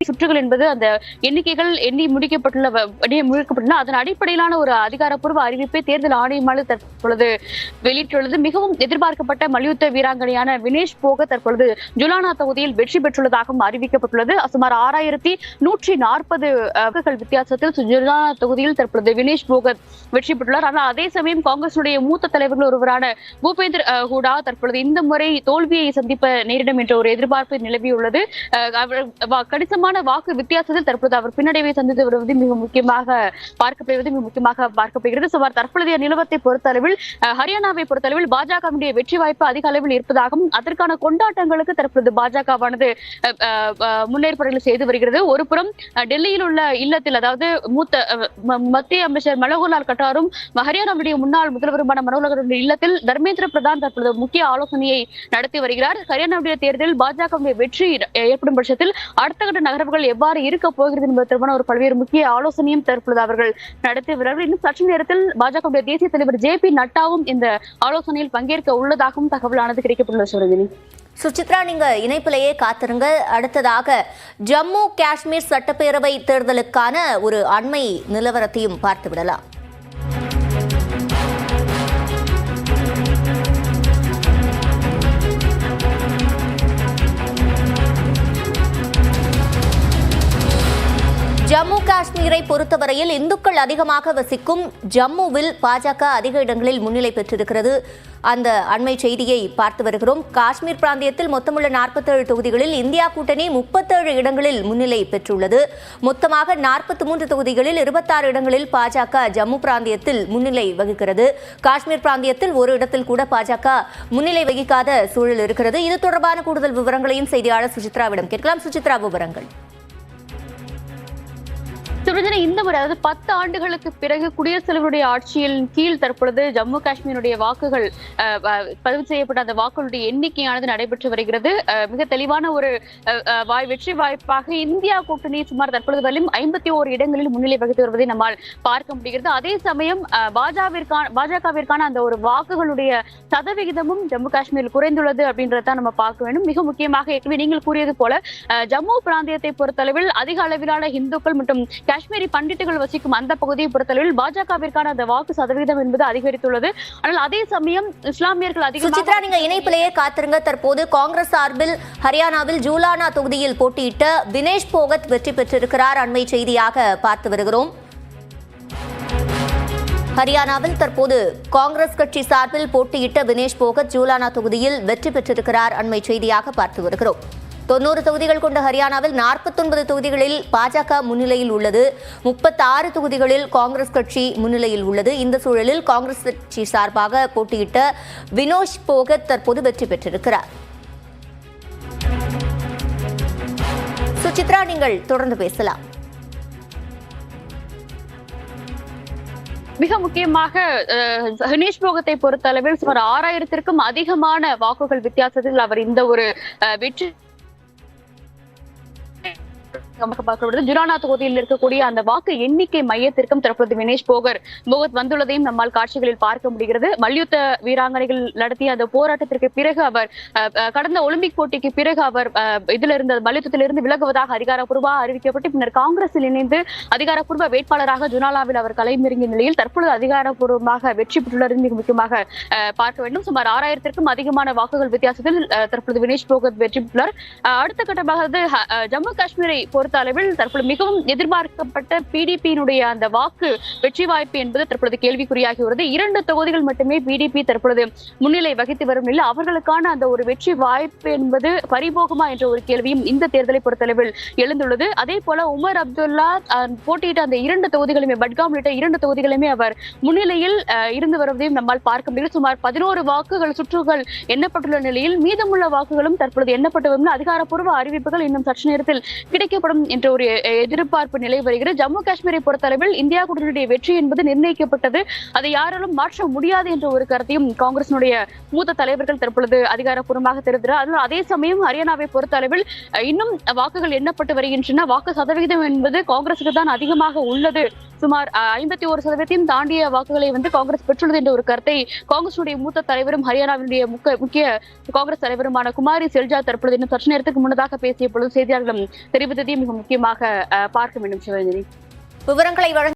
சுற்றுகள் என்பது அந்த எண்ணிக்கைகள் எண்ணி முடிக்கப்பட்டுள்ள அதன் அடிப்படையிலான ஒரு அதிகாரப்பூர்வ அறிவிப்பை தேர்தல் ஆணையமானது தற்பொழுது வெளியிட்டுள்ளது. மிகவும் எதிர்பார்க்கப்பட்ட மல்யுத்த வீராங்கனையான வினேஷ் போகத் தற்பொழுது ஜுலானா தொகுதியில் வெற்றி பெற்றுள்ளதாகவும் அறிவிக்கப்பட்டுள்ளது. சுமார் 6140 வாக்குகள் வித்தியாசத்தில் ஜுலானா தொகுதியில் தற்பொழுது வினேஷ் போகத் வெற்றி பெற்றுள்ளார். ஆனால் அதே சமயம் காங்கிரசுடைய மூத்த தலைவர்கள் ஒருவரான பூபேந்தர் ஹூடா தற்பொழுது இந்த முறை தோல்வியை சந்திப்ப நேரிடும் என்ற ஒரு எதிர்பார்ப்பு நிலவியுள்ளது. கணிசமான வாக்கு வித்தியாசத்தில் தற்போது அவர் பின்னடைவை சந்தித்து வருவது மிக முக்கியமாக பார்க்கப்படுகிறது. சுமார் தற்போதைய நிலவரத்தை பொறுத்தளவில் ஹரியானாவை பொறுத்தளவில் பாஜகவுடைய வெற்றி வாய்ப்பு அதிக அளவில் இருப்பதாகவும் அதற்கான கொண்டாட்டங்களுக்கு தற்போது பாஜகவானது முன்னேற்பாடுகள் செய்து வருகிறது. ஒருபுறம் டெல்லியில் உள்ள இல்லத்தில், அதாவது மத்திய அமைச்சர் மனோகர்லால் கட்டாரும் ஹரியானாவுடைய முன்னாள் முதல்வருமான மனோகர்லால் இல்லத்தில் தர்மேந்திர பிரதான் தற்போது முக்கிய ஆலோசனையை நடத்தி வருகிறார். ஹரியானாவுடைய தேர்தலில் பாஜகவுடைய வெற்றி ஏற்படும் பட்சத்தில் அடுத்த கட்ட நகர்வுகள் எவ்வாறு இருக்க போகிறது என்பது தொடர்பான ஒரு பல்வேறு முக்கிய ஆலோசனையும் தற்பொழுது அவர்கள் நடத்தி வருகிறார்கள். இன்னும் சற்று நேரத்தில் பாஜக தேசிய தலைவர் JP நட்டாவும் இந்த ஆலோசனையில் பங்கேற்க உள்ளதாகவும் தகவலானது கிடைக்கப்பட்டுள்ளது. சுரஜினி, சுசித்ரா, நீங்க இணைப்பிலேயே காத்திருங்க. அடுத்ததாக ஜம்மு காஷ்மீர் சட்டப்பேரவை தேர்தலுக்கான ஒரு அண்மை நிலவரத்தையும் பார்த்து விடலாம். ஜம்மு காஷ்மீரை பொறுத்தவரையில் இந்துக்கள் அதிகமாக வசிக்கும் ஜம்முவில் பாஜக அதிக இடங்களில் முன்னிலை பெற்றிருக்கிறது. அந்த அண்மை செய்தியை பார்த்து வருகிறோம். காஷ்மீர் பிராந்தியத்தில் மொத்தமுள்ள 47 தொகுதிகளில் இந்தியா கூட்டணி 37 இடங்களில் முன்னிலை பெற்றுள்ளது. மொத்தமாக 43 தொகுதிகளில் 26 இடங்களில் பாஜக ஜம்மு பிராந்தியத்தில் முன்னிலை வகிக்கிறது. காஷ்மீர் பிராந்தியத்தில் ஒரு இடத்தில் கூட பாஜக முன்னிலை வகிக்காத சூழல் இருக்கிறது. இது தொடர்பான கூடுதல் விவரங்களையும் செய்தியாளர் சுசித்ராவிடம் கேட்கலாம். சுசித்ரா, விவரங்கள். இந்த முறை, அதாவது 10 ஆண்டுகளுக்கு பிறகு குடியரசுத் தலைவருடைய ஆட்சியின் கீழ் தற்பொழுது ஜம்மு காஷ்மீருடைய வாக்குகள் பதிவு செய்யப்பட்ட அந்த வாக்குகளுடைய எண்ணிக்கையானது நடைபெற்று வருகிறது. மிக தெளிவான ஒரு வெற்றி வாய்ப்பாக இந்தியா கூட்டணி சுமார் தற்பொழுது வரையும் 51 இடங்களில் முன்னிலை வகித்து வருவதை நம்மால் பார்க்க முடிகிறது. அதே சமயம் பாஜகவிற்கான அந்த ஒரு வாக்குகளுடைய சதவிகிதமும் ஜம்மு காஷ்மீரில் குறைந்துள்ளது அப்படின்றத நம்ம பார்க்க வேண்டும். மிக முக்கியமாக நீங்கள் கூறியது போல ஜம்மு பிராந்தியத்தை பொறுத்தளவில் அதிக அளவிலான இந்துக்கள் மற்றும் காஷ்மீரி பண்டிட்டுகள் வசிக்கும் அந்த பகுதியை பொறுத்தளவில் பாஜகவிற்கான அந்த வாக்கு சதவீதம் என்பது அதிகரித்துள்ளது. ஆனால் அதே சமயம் இஸ்லாமியர்கள் அதிகமாக. நீங்க இணைப்பிலேயே காத்திருங்க. தற்போது காங்கிரஸ் சார்பில் ஹரியானாவில் ஜூலானா தொகுதியில் போட்டியிட்ட வினேஷ் போகத் வெற்றி பெற்றிருக்கிறார். அண்மை செய்தியாக பார்த்து வருகிறோம். ஹரியானாவில் தற்போது காங்கிரஸ் கட்சி சார்பில் போட்டியிட்ட வினேஷ் போகத் ஜூலானா தொகுதியில் வெற்றி பெற்றிருக்கிறார். அண்மை செய்தியாக பார்த்து வருகிறோம். 90 தொகுதிகள் கொண்ட ஹரியானாவில் 49 தொகுதிகளில் பாஜக முன்னிலையில் உள்ளது. 36 தொகுதிகளில் காங்கிரஸ் கட்சி முன்னிலையில் உள்ளது. இந்த சூழலில் காங்கிரஸ் கட்சி சார்பாக போட்டியிட்ட வினேஷ் போகத் தற்போது வெற்றி பெற்றிருக்கிறார். சுசித்ரா, நீங்கள் தொடர்ந்து பேசலாம். மிக முக்கியமாக வினேஷ் போகத்தை பொறுத்த அளவில் சுமார் 6000த்திற்கும் அதிகமான வாக்குகள் வித்தியாசத்தில் அவர் இந்த ஒரு வெற்றி ஜுலானா தொகுதியில் இருக்கக்கூடிய அந்த வாக்கு எண்ணிக்கை மையத்திற்கும் தற்போது வினேஷ் போகத் வந்துள்ளதையும் நம்மால் காட்சிகளில் பார்க்க முடிகிறது. மல்யுத்த வீராங்கனைகள் நடத்திய அந்த போராட்டத்திற்கு பிறகு அவர் கடந்த ஒலிம்பிக் போட்டிக்கு பிறகு அவர் மல்யுத்தத்திலிருந்து விலகுவதாக அதிகாரப்பூர்வமாக அறிவிக்கப்பட்டு பின்னர் காங்கிரஸில் இணைந்து அதிகாரப்பூர்வ வேட்பாளராக ஜுலானாவில் அவர் களமிறங்கிய நிலையில் தற்பொழுது அதிகாரப்பூர்வமாக வெற்றி பெற்றுள்ளது மிக முக்கியமாக பார்க்க வேண்டும். சுமார் 6000த்திற்கும் அதிகமான வாக்குகள் வித்தியாசத்தில் தற்பொழுது வினேஷ் போகத் வெற்றி பெற்றுள்ளார். அடுத்த கட்டமாக ஜம்மு காஷ்மீரை பொறுத்த அளவில் தற்போது மிகவும் எதிர்பார்க்கப்பட்ட PDP-யினுடைய அந்த வாக்கு வெற்றி வாய்ப்பு என்பது தற்பொழுது கேள்விக்குறியாகி வருகிறது. 2 தொகுதிகள் மட்டுமே PDP தற்பொழுது முன்னிலை வகித்து வரும் நிலையில் அவர்களுக்கான அந்த ஒரு வெற்றி வாய்ப்பு என்பது பறிபோகுமா என்ற ஒரு கேள்வியும் இந்த தேர்தலை பொறுத்தளவில் எழுந்துள்ளது. அதே போல உமர் அப்துல்லா போட்டியிட்ட அந்த 2 தொகுதிகளுமே, பட்காம் உள்ளிட்ட 2 தொகுதிகளுமே அவர் முன்னிலையில் இருந்து வருவதையும் நம்மால் பார்க்க முடியும். சுமார் 11 சுற்றுகள் எண்ணப்பட்டுள்ள நிலையில் மீதமுள்ள வாக்குகளும் தற்பொழுது எண்ணப்பட்டு வரும். அதிகாரப்பூர்வ அறிவிப்புகள் இன்னும் சற்று நேரத்தில் கிடைக்கப்படும் வெல்லப்படும் என்ற ஒரு எதிர்பார்ப்பு நிலை வருகிறது. ஜம்மு காஷ்மீரை பொறுத்தளவில் இந்தியா கூட்டணியுடைய வெற்றி என்பது நிர்ணயிக்கப்பட்டது, அதை யாராலும் மாற்ற முடியாது என்ற ஒரு கருத்தையும் காங்கிரசினுடைய மூத்த தலைவர்கள் தற்பொழுது அதிகாரப்பூர்வமாக தெரிவித்தார். அதனால் அதே சமயம் ஹரியானாவை பொறுத்தளவில் இன்னும் வாக்குகள் எண்ணப்பட்டு வருகின்றன. வாக்கு சதவிகிதம் என்பது காங்கிரசுக்கு தான் அதிகமாக உள்ளது. சுமார் 51% தாண்டிய வாக்குகளை காங்கிரஸ் பெற்றுள்ளது என்ற ஒரு கருத்தை காங்கிரசுடைய மூத்த தலைவரும் ஹரியானாவினுடைய முக்கிய காங்கிரஸ் தலைவருமான குமாரி செல்ஜா தற்பொழுது இன்னும் சற்று நேரத்துக்கு முன்னதாக பேசிய பொழுது செய்தியாளர்களும் தெரிவித்ததை மிக முக்கியமாக பார்க்க வேண்டும். சிவரஞ்சனி, விவரங்களை